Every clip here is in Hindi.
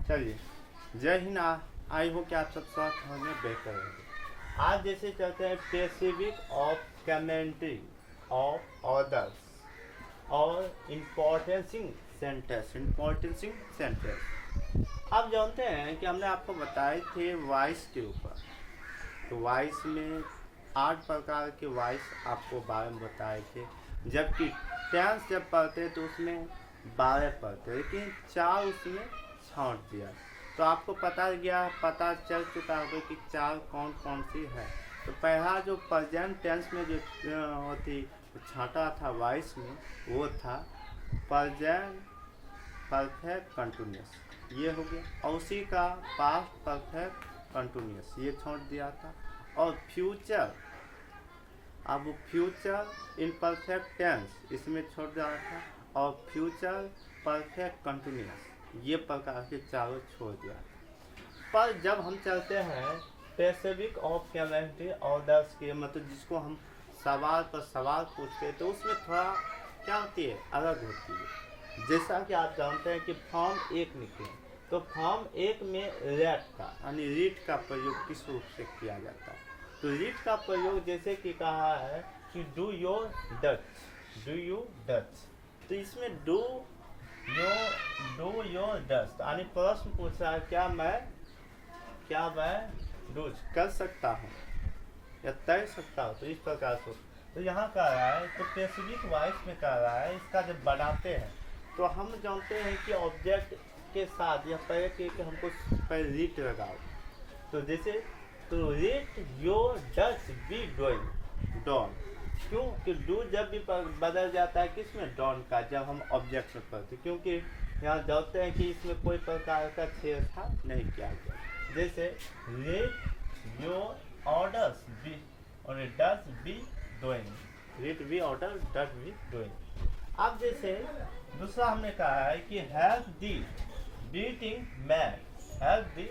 चलिए, जय हिंद। आई हो कि आप सब स्वस्थ होंगे, बेहतर होंगे। आज जैसे चलते हैं specific of commentary of orders और इम्पोर्टेंसिंग सेंटेंस। आप जानते हैं कि हमने आपको बताए थे वॉइस के ऊपर। तो वॉइस में 8 प्रकार के वॉइस आपको बारे में बताए थे, जबकि टेंस जब पढ़ते तो उसमें 12 पढ़ते, लेकिन 4 उसमें छांट दिया। तो आपको पता चल चुका होगा कि 4 कौन कौन सी है। तो पहला जो प्रेजेंट टेंस में जो होती छांटा था वॉइस में, वो था प्रेजेंट परफेक्ट कंटिन्यूस, ये हो गया। और उसी का पास्ट परफेक्ट कंटिन्यूस, ये छोड़ दिया था। और फ्यूचर, अब फ्यूचर इम्परफेक्ट टेंस इसमें छोड़ दिया था, और फ्यूचर परफेक्ट कंटिन्यूस, ये प्रकार के चारों छोड़ दिया था। पर जब हम चलते हैं स्पेसिफिक ऑफ कमेंट्री ऑर्डर्स के, मतलब जिसको हम सवाल पर सवाल पूछते हैं, तो उसमें थोड़ा क्या होती है, अलग होती है। जैसा कि आप जानते हैं कि फॉर्म 1 निकले, तो फॉर्म 1 में रेट का यानी रीड का प्रयोग किस रूप से किया जाता है। तो रीड का प्रयोग जैसे कि कहा है कि डू योर डच, तो इसमें डू योर डच यानी प्रश्न पूछ रहा है क्या मैं डूज कर सकता हूँ या तैर सकता हूँ। तो इस प्रकार से तो यहाँ कह रहा है, तो स्पेसिफिक वॉइस में कह रहा है, इसका जब बनाते हैं तो हम जानते हैं कि ऑब्जेक्ट के साथ या पहले कि हमको पहले रीड लगाओ। तो जैसे तो read your Dutch be doing done, क्यों कि डू जब भी बदल जाता है किसमें, डॉन का, जब हम ऑब्जेक्ट में पढ़ते, क्योंकि यहाँ जानते हैं कि इसमें कोई प्रकार का छेड़छाड़ नहीं किया गया। जैसे रीड योर ऑर्डर्स बी और does be doing, read be order does be doing. अब जैसे दूसरा हमने कहा है कि help the beating man, help the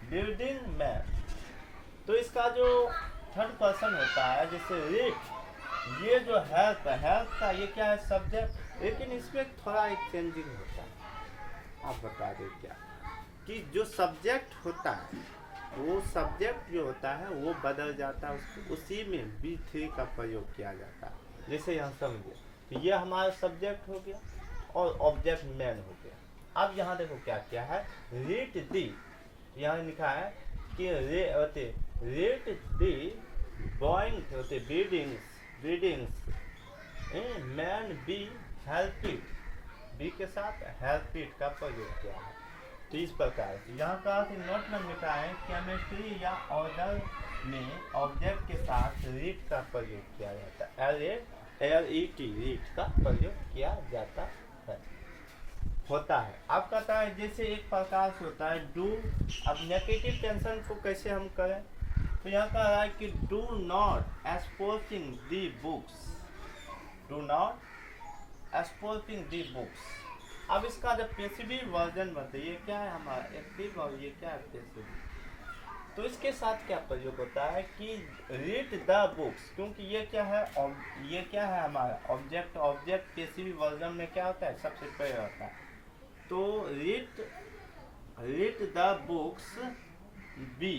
building man. तो इसका जो थर्ड पर्सन होता है, जैसे रीड, ये जो हेल्प का ये क्या है, सब्जेक्ट, लेकिन इसमें थोड़ा एक चेंजिंग होता है। आप बता दें क्या कि जो सब्जेक्ट होता है, वो सब्जेक्ट जो होता है वो बदल जाता है, उसी में B3 का प्रयोग किया जाता है। जैसे यहाँ समझिए, तो ये हमारा सब्जेक्ट हो गया और ऑब्जेक्ट मैन हो गया। अब यहाँ देखो क्या क्या है, रीड दी, यहाँ लिखा है कि रीड दी बॉइंग होते breedings man be help it, be के साथ हेल्प इट का प्रयोग किया है। तो इस प्रकार से यहाँ का नोट में लिखा है केमिस्ट्री या ऑर्डर में ऑब्जेक्ट के साथ रीड का प्रयोग किया जाता है, LET रीड का प्रयोग किया जाता है होता है। अब कहता है जैसे एक प्रकार से होता है डू। अब नेगेटिव टेंशन को कैसे हम करें, तो यहाँ कह रहा है कि do not exposing the books, do not exposing the books. अब इसका जब पैसिव वर्जन बनता है, ये क्या है हमारा एक्टिव और ये क्या है पैसिव, तो इसके साथ क्या प्रयोग होता है कि रीड द बुक्स, क्योंकि ये क्या है हमारा ऑब्जेक्ट पैसिव वर्जन में क्या होता है, सबसे पहले होता है। तो read the books be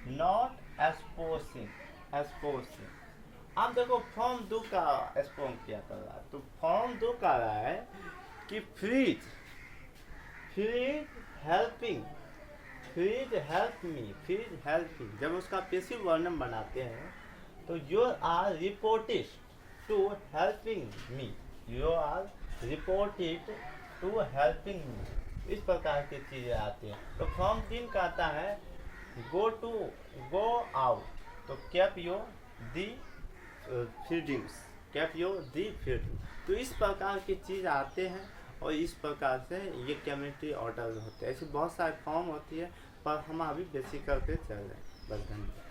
not exposing. अब देखो फॉर्म 2 का एक्सपोज क्या कर रहा है, तो फॉर्म 2 कह रहा है कि फ्रीज हेल्प मी, जब उसका पैसिव वर्णन बनाते हैं तो you are reported to helping me, इस प्रकार की चीजें आती हैं। तो फॉर्म 3 कहता है गो आउट, तो कैप योर दी फीडिंग्स, तो इस प्रकार की चीज आते हैं और इस प्रकार से ये केमिस्ट्री ऑर्डर होते हैं। ऐसी बहुत सारे फॉर्म होती है, पर हम अभी बेसिक करके चल रहे हैं। बस धन्यवाद।